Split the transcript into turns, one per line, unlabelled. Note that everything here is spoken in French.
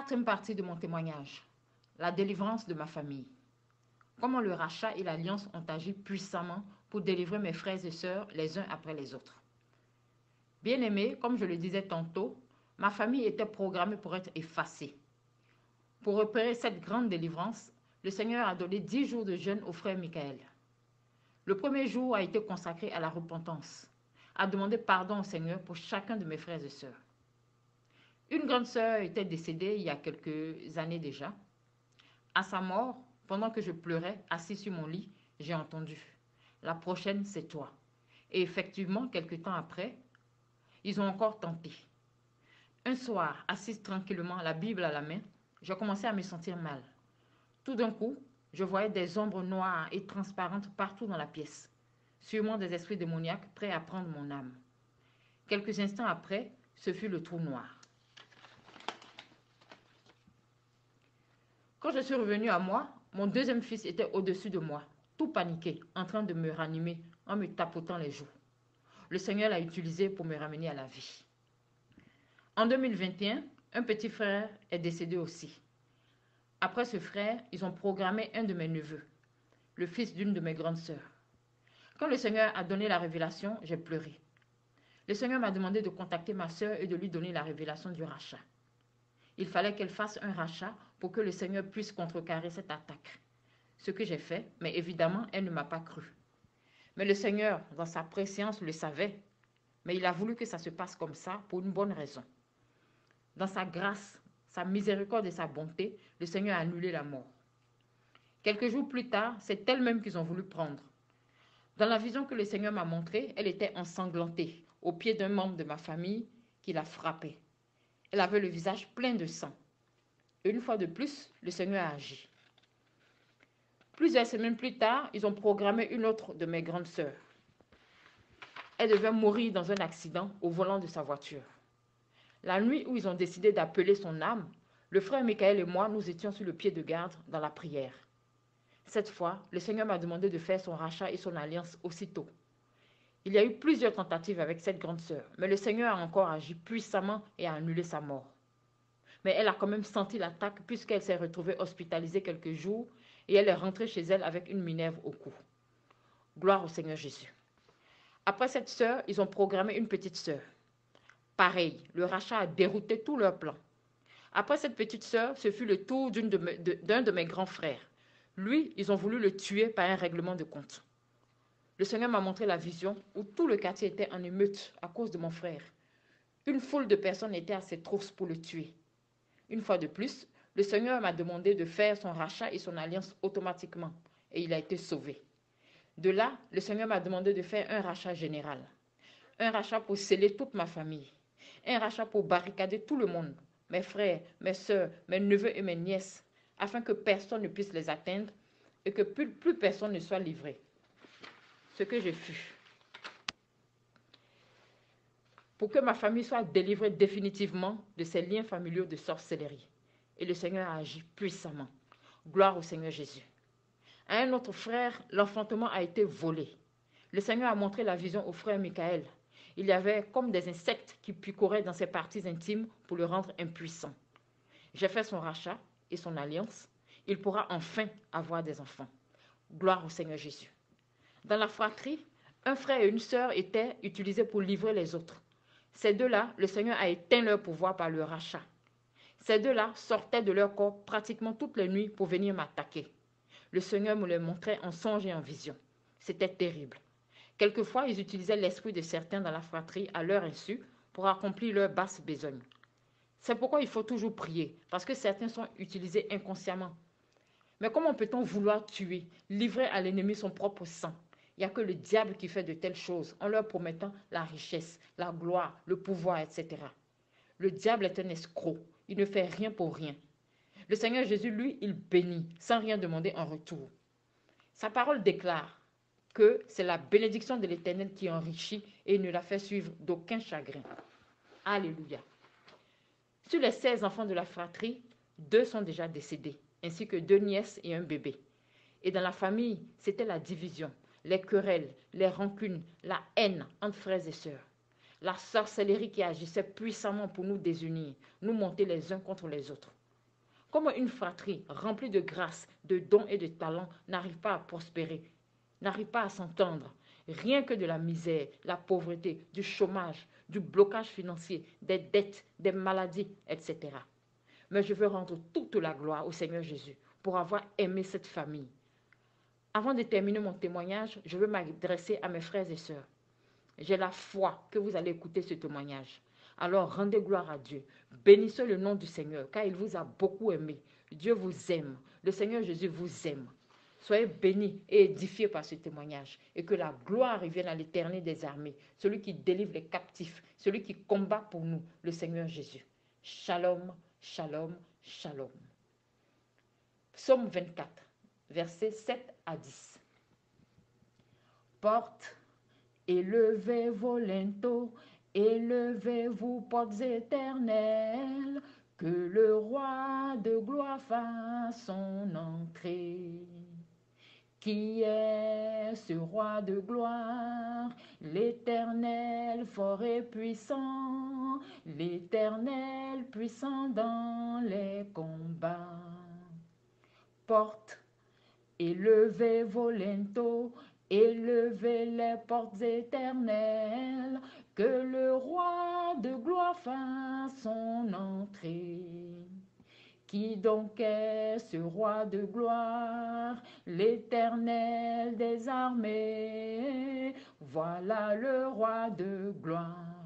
Quatrième partie de mon témoignage, la délivrance de ma famille. Comment le rachat et l'alliance ont agi puissamment pour délivrer mes frères et sœurs les uns après les autres. Bien-aimés, comme je le disais tantôt, ma famille était programmée pour être effacée. Pour opérer cette grande délivrance, le Seigneur a donné 10 jours de jeûne au frère Michael. Le premier jour a été consacré à la repentance, à demander pardon au Seigneur pour chacun de mes frères et sœurs. Une grande sœur était décédée il y a quelques années déjà. À sa mort, pendant que je pleurais, assis sur mon lit, j'ai entendu « La prochaine, c'est toi ». Et effectivement, quelque temps après, ils ont encore tenté. Un soir, assise tranquillement, la Bible à la main, j'ai commencé à me sentir mal. Tout d'un coup, je voyais des ombres noires et transparentes partout dans la pièce, sûrement des esprits démoniaques prêts à prendre mon âme. Quelques instants après, ce fut le trou noir. Quand je suis revenue à moi, mon deuxième fils était au-dessus de moi, tout paniqué, en train de me ranimer en me tapotant les joues. Le Seigneur l'a utilisé pour me ramener à la vie. En 2021, un petit frère est décédé aussi. Après ce frère, ils ont programmé un de mes neveux, le fils d'une de mes grandes sœurs. Quand le Seigneur a donné la révélation, j'ai pleuré. Le Seigneur m'a demandé de contacter ma sœur et de lui donner la révélation du rachat. Il fallait qu'elle fasse un rachat pour que le Seigneur puisse contrecarrer cette attaque. Ce que j'ai fait, mais évidemment, elle ne m'a pas cru. Mais le Seigneur, dans sa préscience, le savait, mais il a voulu que ça se passe comme ça pour une bonne raison. Dans sa grâce, sa miséricorde et sa bonté, le Seigneur a annulé la mort. Quelques jours plus tard, c'est elle-même qu'ils ont voulu prendre. Dans la vision que le Seigneur m'a montrée, elle était ensanglantée au pied d'un membre de ma famille qui la frappait. Elle avait le visage plein de sang. Et une fois de plus, le Seigneur a agi. Plusieurs semaines plus tard, ils ont programmé une autre de mes grandes sœurs. Elle devait mourir dans un accident au volant de sa voiture. La nuit où ils ont décidé d'appeler son âme, le frère Michael et moi, nous étions sur le pied de garde dans la prière. Cette fois, le Seigneur m'a demandé de faire son rachat et son alliance aussitôt. Il y a eu plusieurs tentatives avec cette grande sœur, mais le Seigneur a encore agi puissamment et a annulé sa mort. Mais elle a quand même senti l'attaque puisqu'elle s'est retrouvée hospitalisée quelques jours et elle est rentrée chez elle avec une minerve au cou. Gloire au Seigneur Jésus. Après cette sœur, ils ont programmé une petite sœur. Pareil, le rachat a dérouté tous leurs plans. Après cette petite sœur, ce fut le tour d'un de mes grands frères. Lui, ils ont voulu le tuer par un règlement de compte. Le Seigneur m'a montré la vision où tout le quartier était en émeute à cause de mon frère. Une foule de personnes étaient à ses trousses pour le tuer. Une fois de plus, le Seigneur m'a demandé de faire son rachat et son alliance automatiquement, et il a été sauvé. De là, le Seigneur m'a demandé de faire un rachat général, un rachat pour sceller toute ma famille, un rachat pour barricader tout le monde, mes frères, mes sœurs, mes neveux et mes nièces, afin que personne ne puisse les atteindre et que plus personne ne soit livré. Ce que je fus. Pour que ma famille soit délivrée définitivement de ces liens familiaux de sorcellerie. Et le Seigneur a agi puissamment. Gloire au Seigneur Jésus. À un autre frère, l'enfantement a été volé. Le Seigneur a montré la vision au frère Michael. Il y avait comme des insectes qui picoraient dans ses parties intimes pour le rendre impuissant. J'ai fait son rachat et son alliance. Il pourra enfin avoir des enfants. Gloire au Seigneur Jésus. Dans la fratrie, un frère et une sœur étaient utilisés pour livrer les autres. Ces deux-là, le Seigneur a éteint leur pouvoir par le rachat. Ces deux-là sortaient de leur corps pratiquement toutes les nuits pour venir m'attaquer. Le Seigneur me les montrait en songe et en vision. C'était terrible. Quelquefois, ils utilisaient l'esprit de certains dans la fratrie à leur insu pour accomplir leur basse besogne. C'est pourquoi il faut toujours prier, parce que certains sont utilisés inconsciemment. Mais comment peut-on vouloir tuer, livrer à l'ennemi son propre sang? Il n'y a que le diable qui fait de telles choses en leur promettant la richesse, la gloire, le pouvoir, etc. Le diable est un escroc. Il ne fait rien pour rien. Le Seigneur Jésus, lui, il bénit sans rien demander en retour. Sa parole déclare que c'est la bénédiction de l'Éternel qui enrichit et il ne la fait suivre d'aucun chagrin. Alléluia. Sur les 16 enfants de la fratrie, 2 sont déjà décédés, ainsi que 2 nièces et un bébé. Et dans la famille, c'était la division, les querelles, les rancunes, la haine entre frères et sœurs. La sorcellerie qui agissait puissamment pour nous désunir, nous monter les uns contre les autres. Comme une fratrie remplie de grâce, de dons et de talents n'arrive pas à prospérer, n'arrive pas à s'entendre, rien que de la misère, la pauvreté, du chômage, du blocage financier, des dettes, des maladies, etc. Mais je veux rendre toute la gloire au Seigneur Jésus pour avoir aimé cette famille. Avant de terminer mon témoignage, je veux m'adresser à mes frères et sœurs. J'ai la foi que vous allez écouter ce témoignage. Alors rendez gloire à Dieu. Bénissez le nom du Seigneur, car il vous a beaucoup aimé. Dieu vous aime. Le Seigneur Jésus vous aime. Soyez bénis et édifiés par ce témoignage. Et que la gloire revienne à l'Éternel des armées, celui qui délivre les captifs, celui qui combat pour nous, le Seigneur Jésus. Shalom, shalom, shalom. Psaume 24, versets 7 à 10. Porte, élevez-vous lento, élevez-vous portes éternelles, que le roi de gloire fasse son entrée. Qui est ce roi de gloire? L'Éternel fort et puissant, l'Éternel puissant dans les combats. Porte, élevez-vous lento, élevez les portes éternelles, que le roi de gloire fasse son entrée. Qui donc est ce roi de gloire? L'Éternel des armées, voilà le roi de gloire.